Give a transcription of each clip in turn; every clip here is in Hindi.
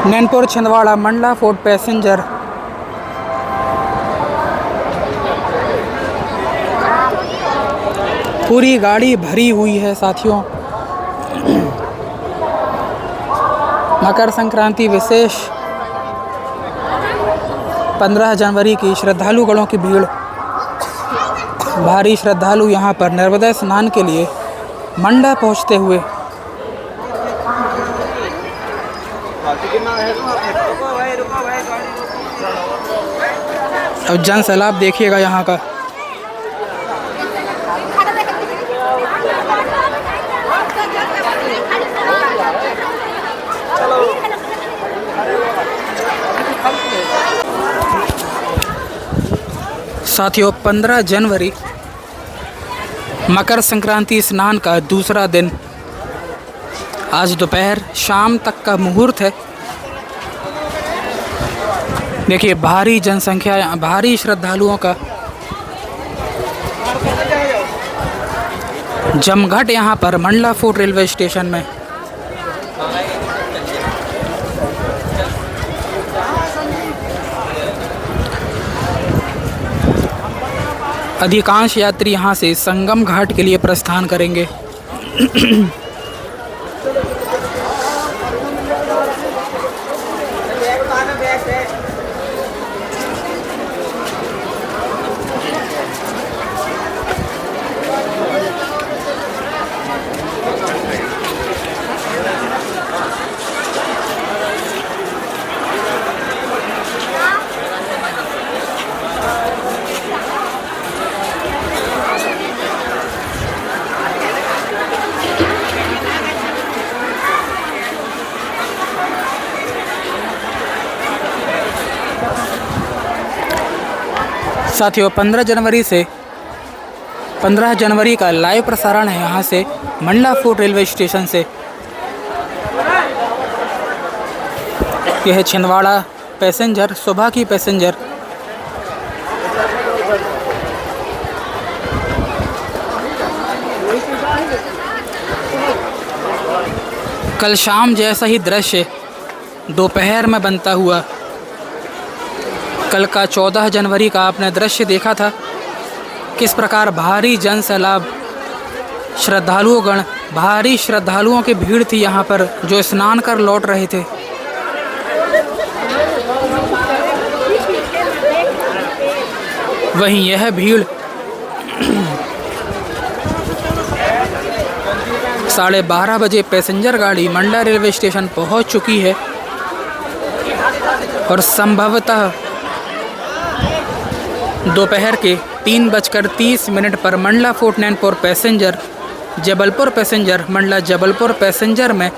नैनपुर छिंदवाड़ा मंडला फोर्ट पैसेंजर पूरी गाड़ी भरी हुई है साथियों। मकर संक्रांति विशेष 15 जनवरी की श्रद्धालुगणों की भीड़। भारी श्रद्धालु यहां पर नर्मदा स्नान के लिए मंडला पहुंचते हुए। अब जन सैलाब देखिएगा यहाँ का। साथियों 15 जनवरी मकर संक्रांति स्नान का दूसरा दिन। आज दोपहर शाम तक का मुहूर्त है। देखिए भारी जनसंख्या, भारी श्रद्धालुओं का जमघट यहाँ पर मंडला फोर्ट रेलवे स्टेशन में। अधिकांश यात्री यहाँ से संगम घाट के लिए प्रस्थान करेंगे। साथियों 15 जनवरी का लाइव प्रसारण है यहाँ से मंडला फोर्ट रेलवे स्टेशन से। यह है छिंदवाड़ा पैसेंजर, सुबह की पैसेंजर। कल शाम जैसा ही दृश्य दोपहर में बनता हुआ। कल का 14 जनवरी का आपने दृश्य देखा था, किस प्रकार भारी जन सैलाब, श्रद्धालुगण, भारी श्रद्धालुओं की भीड़ थी यहाँ पर जो स्नान कर लौट रहे थे। वहीं यह भीड़ 12:30 बजे पैसेंजर गाड़ी मंडला रेलवे स्टेशन पहुँच चुकी है और संभवतः दोपहर के 3:30 पर Mandla fort Nainpur passenger, Jabalpur passenger, Mandla Jabalpur passenger में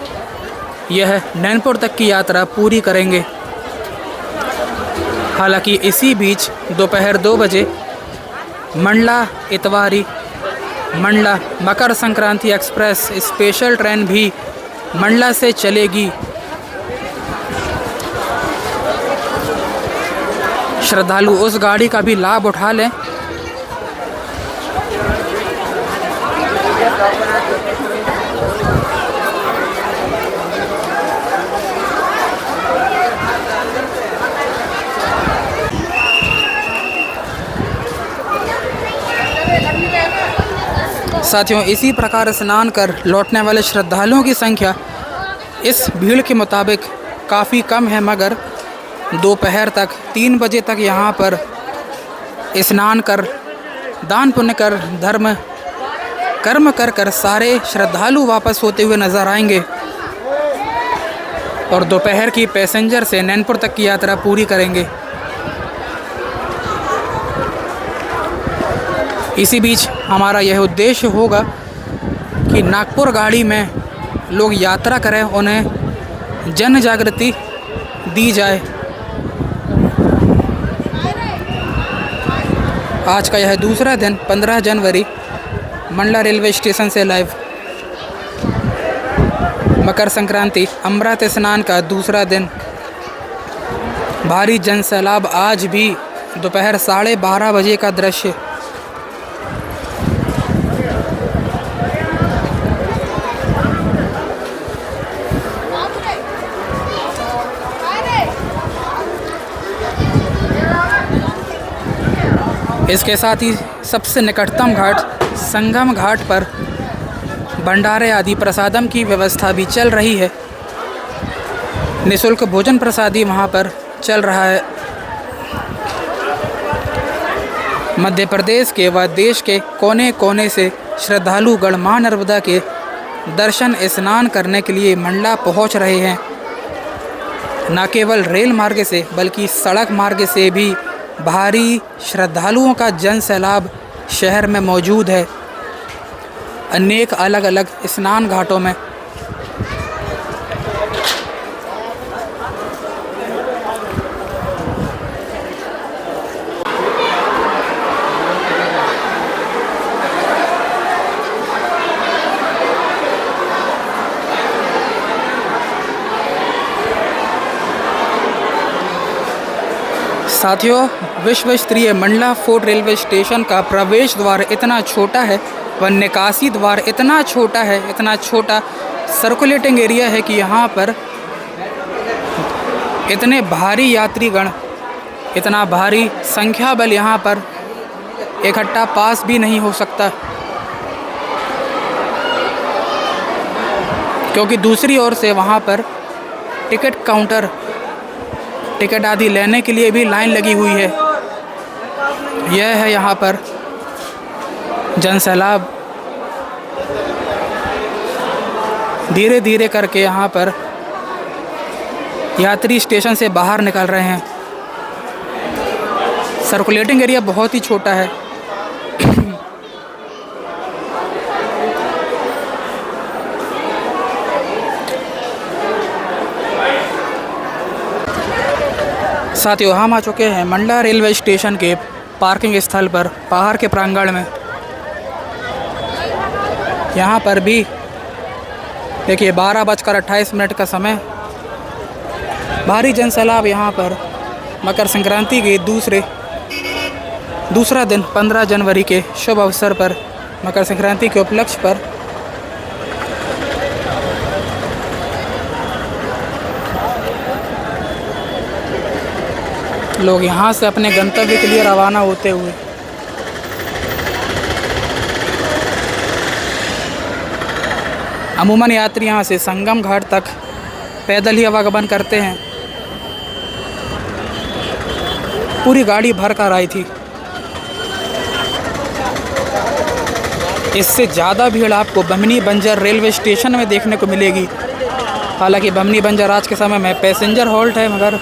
यह नैनपुर तक की यात्रा पूरी करेंगे। हालांकि इसी बीच दोपहर 2 बजे Mandla Itwari Mandla Makar Sankranti express special train भी मंडला से चलेगी। श्रद्धालु उस गाड़ी का भी लाभ उठा लें। साथियों इसी प्रकार स्नान कर लौटने वाले श्रद्धालुओं की संख्या इस भीड़ के मुताबिक काफ़ी कम है, मगर दोपहर तक 3 बजे तक यहाँ पर स्नान कर, दान पुण्य कर, धर्म कर्म कर सारे श्रद्धालु वापस होते हुए नज़र आएंगे और दोपहर की पैसेंजर से नैनपुर तक की यात्रा पूरी करेंगे। इसी बीच हमारा यह उद्देश्य होगा कि नागपुर गाड़ी में लोग यात्रा करें, उन्हें जन जागृति दी जाए। आज का यह दूसरा दिन 15 जनवरी मंडला रेलवे स्टेशन से लाइव। मकर संक्रांति अमृत स्नान का दूसरा दिन। भारी जन सैलाब आज भी दोपहर 12:30 बजे का दृश्य। इसके साथ ही सबसे निकटतम घाट संगम घाट पर भंडारे आदि प्रसादम की व्यवस्था भी चल रही है। निःशुल्क भोजन प्रसादी वहाँ पर चल रहा है। मध्य प्रदेश के व देश के कोने कोने से श्रद्धालु गढ़ माँ नर्मदा के दर्शन स्नान करने के लिए मंडला पहुँच रहे हैं। न केवल रेल मार्ग से बल्कि सड़क मार्ग से भी भारी श्रद्धालुओं का जन सैलाब शहर में मौजूद है। अनेक अलग अलग स्नान घाटों में साथियों, विश्व स्तरीय मंडला फोर्ट रेलवे स्टेशन का प्रवेश द्वार इतना छोटा है व निकासी द्वार इतना छोटा है, इतना छोटा सर्कुलेटिंग एरिया है कि यहाँ पर इतने भारी यात्रीगण, इतना भारी संख्या बल यहाँ पर इकट्ठा पास भी नहीं हो सकता, क्योंकि दूसरी ओर से वहाँ पर टिकट काउंटर, टिकट आदि लेने के लिए भी लाइन लगी हुई है। यह है यहाँ पर जन सैलाब। धीरे धीरे करके यहाँ पर यात्री स्टेशन से बाहर निकल रहे हैं। सर्कुलेटिंग एरिया बहुत ही छोटा है। साथियों, हम आ चुके हैं मंडला रेलवे स्टेशन के पार्किंग स्थल पर, बाहर के प्रांगण में। यहाँ पर भी देखिए 12:28 का समय। भारी जनसैलाब यहाँ पर मकर संक्रांति के दूसरा दिन 15 जनवरी के शुभ अवसर पर, मकर संक्रांति के उपलक्ष्य पर लोग यहाँ से अपने गंतव्य के लिए रवाना होते हुए अमूमन यात्री यहाँ से संगम घाट तक पैदल ही आवागमन करते हैं। पूरी गाड़ी भर कर आई थी। इससे ज़्यादा भीड़ आपको बमनी बंजर रेलवे स्टेशन में देखने को मिलेगी। हालांकि बमनी बंजर आज के समय में पैसेंजर हॉल्ट है, मगर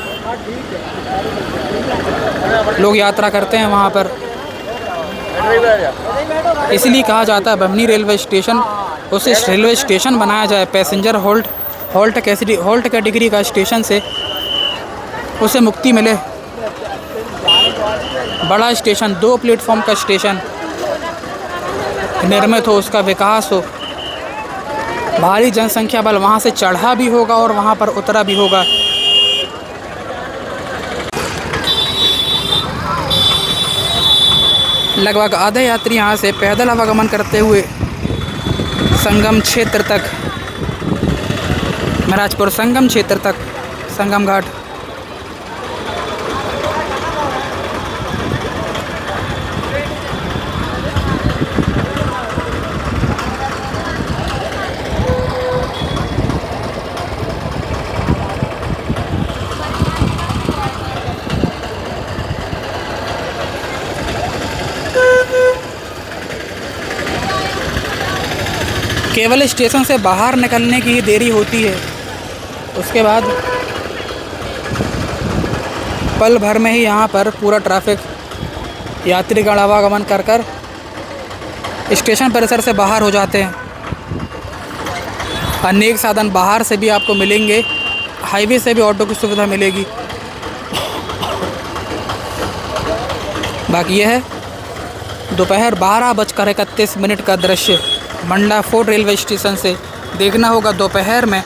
लोग यात्रा करते हैं वहाँ पर। इसलिए कहा जाता है बमनी रेलवे स्टेशन, उसे रेलवे स्टेशन बनाया जाए, पैसेंजर हॉल्ट कैटेगरी का स्टेशन से उसे मुक्ति मिले। बड़ा स्टेशन, 2 प्लेटफॉर्म का स्टेशन निर्मित हो, उसका विकास हो। भारी जनसंख्या बल वहाँ से चढ़ा भी होगा और वहाँ पर उतरा भी होगा। लगभग आधे यात्री यहाँ से पैदल आवागमन करते हुए संगम क्षेत्र तक, महाराजपुर संगम क्षेत्र तक, संगम घाट। केवल स्टेशन से बाहर निकलने की ही देरी होती है, उसके बाद पल भर में ही यहाँ पर पूरा ट्रैफिक, यात्रीगण आवागमन कर स्टेशन परिसर से बाहर हो जाते हैं। अनेक साधन बाहर से भी आपको मिलेंगे, हाईवे से भी ऑटो की सुविधा मिलेगी। बाकी यह है दोपहर 12:31 का दृश्य मंडला फोर्ट रेलवे स्टेशन से। देखना होगा दोपहर में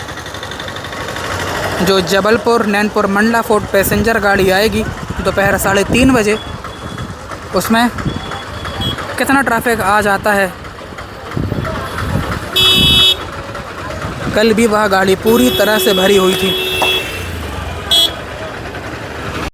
जो जबलपुर नैनपुर मंडला फोर्ट पैसेंजर गाड़ी आएगी दोपहर 3:30 बजे, उसमें कितना ट्रैफिक आ जाता है। कल भी वह गाड़ी पूरी तरह से भरी हुई थी।